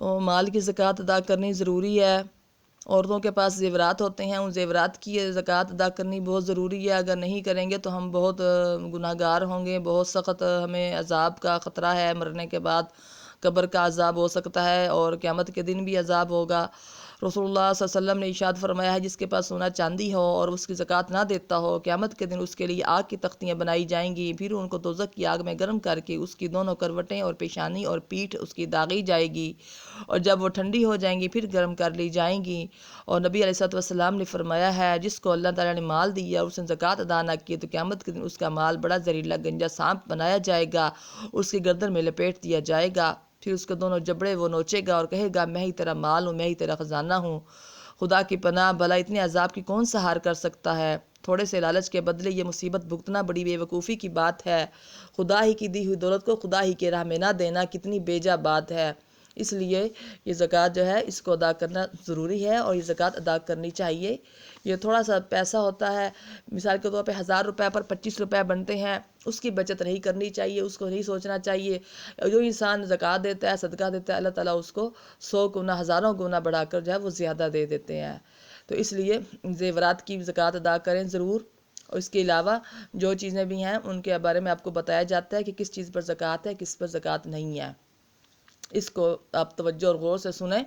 تو مال کی زکوٰۃ ادا کرنی ضروری ہے۔ عورتوں کے پاس زیورات ہوتے ہیں، ان زیورات کی زکوٰۃ ادا کرنی بہت ضروری ہے۔ اگر نہیں کریں گے تو ہم بہت گناہ گار ہوں گے، بہت سخت ہمیں عذاب کا خطرہ ہے، مرنے کے بعد قبر کا عذاب ہو سکتا ہے اور قیامت کے دن بھی عذاب ہوگا۔ رسول اللہ صلی اللہ علیہ وسلم نے ارشاد فرمایا ہے، جس کے پاس سونا چاندی ہو اور اس کی زکوٰۃ نہ دیتا ہو، قیامت کے دن اس کے لیے آگ کی تختیاں بنائی جائیں گی، پھر ان کو دوزخ کی آگ میں گرم کر کے اس کی دونوں کروٹیں اور پیشانی اور پیٹھ اس کی داغی جائے گی، اور جب وہ ٹھنڈی ہو جائیں گی پھر گرم کر لی جائیں گی۔ اور نبی علیہ السلام نے فرمایا ہے، جس کو اللہ تعالیٰ نے مال دیا اور اس نے زکوٰۃ ادا نہ کی تو قیامت کے دن اس کا مال بڑا زہریلا گنجا سانپ بنایا جائے گا، اس کی گردن میں لپیٹ دیا جائے گا، پھر اس کے دونوں جبڑے وہ نوچے گا اور کہے گا، میں ہی تیرا مال ہوں، میں ہی تیرا خزانہ ہوں۔ خدا کی پناہ، بھلا اتنے عذاب کی کون سہار کر سکتا ہے؟ تھوڑے سے لالچ کے بدلے یہ مصیبت بھگتنا بڑی بے وقوفی کی بات ہے۔ خدا ہی کی دی ہوئی دولت کو خدا ہی کے راہ میں نہ دینا کتنی بیجا بات ہے۔ اس لیے یہ زکوٰۃ جو ہے اس کو ادا کرنا ضروری ہے اور یہ زکوٰۃ ادا کرنی چاہیے۔ یہ تھوڑا سا پیسہ ہوتا ہے، مثال کے طور پہ 1000 روپے پر 25 روپے بنتے ہیں، اس کی بچت نہیں کرنی چاہیے، اس کو نہیں سوچنا چاہیے۔ جو انسان زکوٰۃ دیتا ہے، صدقہ دیتا ہے، اللہ تعالیٰ اس کو 100 گنا، ہزاروں گنا بڑھا کر جو ہے وہ زیادہ دے دیتے ہیں۔ تو اس لیے زیورات کی زکوٰۃ ادا کریں ضرور۔ اور اس کے علاوہ جو چیزیں بھی ہیں ان کے بارے میں آپ کو بتایا جاتا ہے کہ کس چیز پر زکوٰۃ ہے، کس پر زکوٰۃ نہیں ہے۔ اس کو آپ توجہ اور غور سے سنیں۔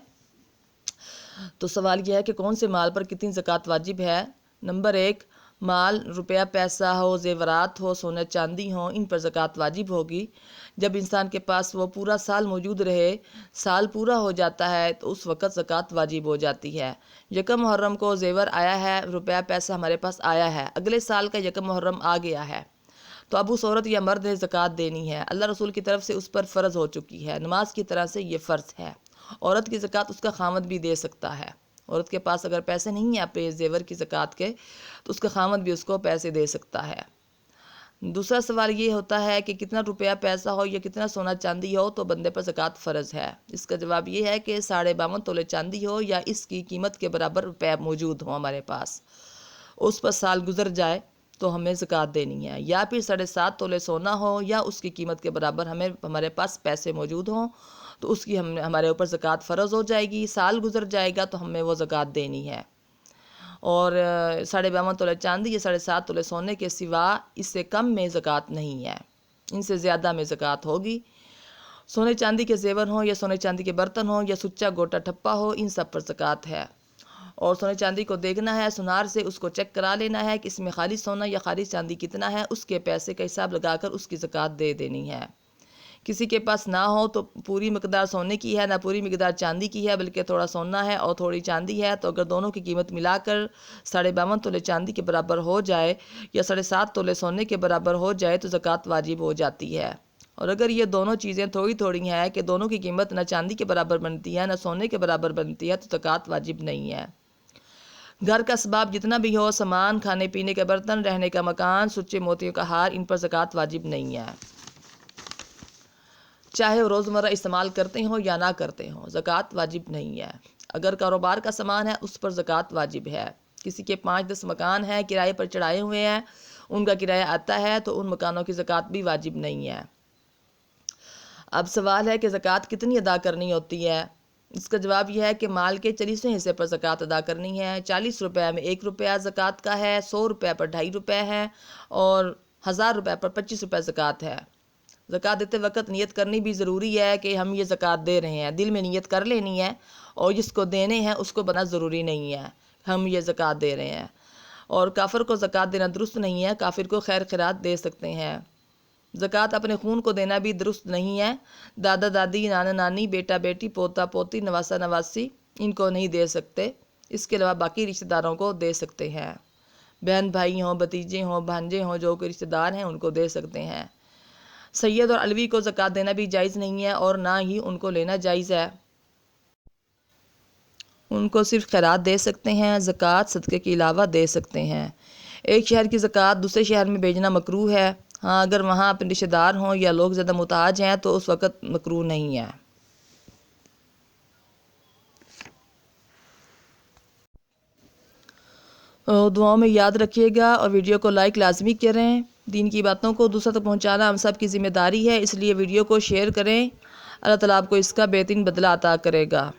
تو سوال یہ ہے کہ کون سے مال پر کتنی زکوٰۃ واجب ہے؟ نمبر 1، مال، روپیہ پیسہ ہو، زیورات ہو، سونا چاندی ہو، ان پر زکوٰۃ واجب ہوگی۔ جب انسان کے پاس وہ پورا سال موجود رہے، سال پورا ہو جاتا ہے تو اس وقت زکوٰۃ واجب ہو جاتی ہے۔ یکم محرم کو زیور آیا ہے، روپیہ پیسہ ہمارے پاس آیا ہے، اگلے سال کا یکم محرم آ گیا ہے، تو اب اس عورت یا مرد نے زکوٰۃ دینی ہے۔ اللہ رسول کی طرف سے اس پر فرض ہو چکی ہے، نماز کی طرح سے یہ فرض ہے۔ عورت کی زکوٰۃ اس کا خامد بھی دے سکتا ہے۔ عورت کے پاس اگر پیسے نہیں ہیں اپنے زیور کی زکوٰۃ کے تو اس کا خامد بھی اس کو پیسے دے سکتا ہے۔ دوسرا سوال یہ ہوتا ہے کہ کتنا روپیہ پیسہ ہو یا کتنا سونا چاندی ہو تو بندے پر زکوٰۃ فرض ہے۔ اس کا جواب یہ ہے کہ 52.5 تولے چاندی ہو یا اس کی قیمت کے برابر روپے موجود ہوں ہمارے پاس، اس پر سال گزر جائے تو ہمیں زکوٰۃ دینی ہے، یا پھر 7.5 تولے سونا ہو یا اس کی قیمت کے برابر ہمارے پاس پیسے موجود ہوں تو اس کی ہمارے اوپر زکوٰۃ فرض ہو جائے گی۔ سال گزر جائے گا تو ہمیں وہ زکوٰۃ دینی ہے۔ اور 52.5 تولے چاندی یا 7.5 تولے سونے کے سوا اس سے کم میں زکوٰۃ نہیں ہے، ان سے زیادہ میں زکوٰۃ ہوگی۔ سونے چاندی کے زیور ہوں یا سونے چاندی کے برتن ہوں یا سچا گوٹا ٹھپا ہو، ان سب پر زکوٰۃ ہے۔ اور سونے چاندی کو دیکھنا ہے، سنار سے اس کو چیک کرا لینا ہے کہ اس میں خالص سونا یا خالص چاندی کتنا ہے، اس کے پیسے کا حساب لگا کر اس کی زکوٰۃ دے دینی ہے۔ کسی کے پاس نہ ہو تو پوری مقدار سونے کی ہے نہ پوری مقدار چاندی کی ہے، بلکہ تھوڑا سونا ہے اور تھوڑی چاندی ہے، تو اگر دونوں کی قیمت ملا کر 52.5 تولے چاندی کے برابر ہو جائے یا 7.5 تولے سونے کے برابر ہو جائے تو زکوٰۃ واجب ہو جاتی ہے۔ اور اگر یہ دونوں چیزیں تھوڑی تھوڑی ہیں کہ دونوں کی قیمت نہ چاندی کے برابر بنتی ہے نہ سونے کے برابر بنتی ہے تو زکوٰۃ واجب نہیں ہے۔ گھر کا اسباب جتنا بھی ہو، سامان، کھانے پینے کے برتن، رہنے کا مکان، سچے موتیوں کا ہار، ان پر زکوٰۃ واجب نہیں ہے، چاہے وہ روزمرہ استعمال کرتے ہوں یا نہ کرتے ہوں، زکوٰۃ واجب نہیں ہے۔ اگر کاروبار کا سامان ہے اس پر زکوٰۃ واجب ہے۔ کسی کے 5-10 مکان ہیں کرائے پر چڑھائے ہوئے ہیں، ان کا کرایہ آتا ہے تو ان مکانوں کی زکوٰۃ بھی واجب نہیں ہے۔ اب سوال ہے کہ زکوٰۃ کتنی ادا کرنی ہوتی ہے؟ اس کا جواب یہ ہے کہ مال کے 40ویں حصے پر زکوٰۃ ادا کرنی ہے۔ 40 روپے میں 1 روپیہ زکوٰۃ کا ہے، 100 روپے پر 2.5 روپے ہے اور 1000 روپے پر 25 روپے زکوٰۃ ہے۔ زکوٰۃ دیتے وقت نیت کرنی بھی ضروری ہے کہ ہم یہ زکوٰۃ دے رہے ہیں، دل میں نیت کر لینی ہے، اور جس کو دینے ہیں اس کو بنا ضروری نہیں ہے ہم یہ زکوٰۃ دے رہے ہیں۔ اور کافر کو زکوٰۃ دینا درست نہیں ہے، کافر کو خیر خیرات دے سکتے ہیں۔ زکوٰۃ اپنے خون کو دینا بھی درست نہیں ہے، دادا دادی، نانا نانی، بیٹا بیٹی، پوتا پوتی، نواسا نواسی ان کو نہیں دے سکتے، اس کے علاوہ باقی رشتہ داروں کو دے سکتے ہیں، بہن بھائی ہوں، بھتیجے ہوں، بھانجے ہوں، جو کوئی رشتہ دار ہیں ان کو دے سکتے ہیں۔ سید اور علوی کو زکوٰۃ دینا بھی جائز نہیں ہے اور نہ ہی ان کو لینا جائز ہے، ان کو صرف خیرات دے سکتے ہیں، زکوٰۃ صدقے کے علاوہ دے سکتے ہیں۔ ایک شہر کی زکوٰۃ دوسرے شہر میں بھیجنا مکروہ ہے، ہاں اگر وہاں اپنے رشتہ دار ہوں یا لوگ زیادہ محتاج ہیں تو اس وقت مکروہ نہیں ہے۔ دعاؤں میں یاد رکھیے گا اور ویڈیو کو لائک لازمی کریں۔ دین کی باتوں کو دوسروں تک پہنچانا ہم سب کی ذمہ داری ہے، اس لیے ویڈیو کو شیئر کریں۔ اللہ تعالیٰ آپ کو اس کا بہترین بدلہ عطا کرے گا۔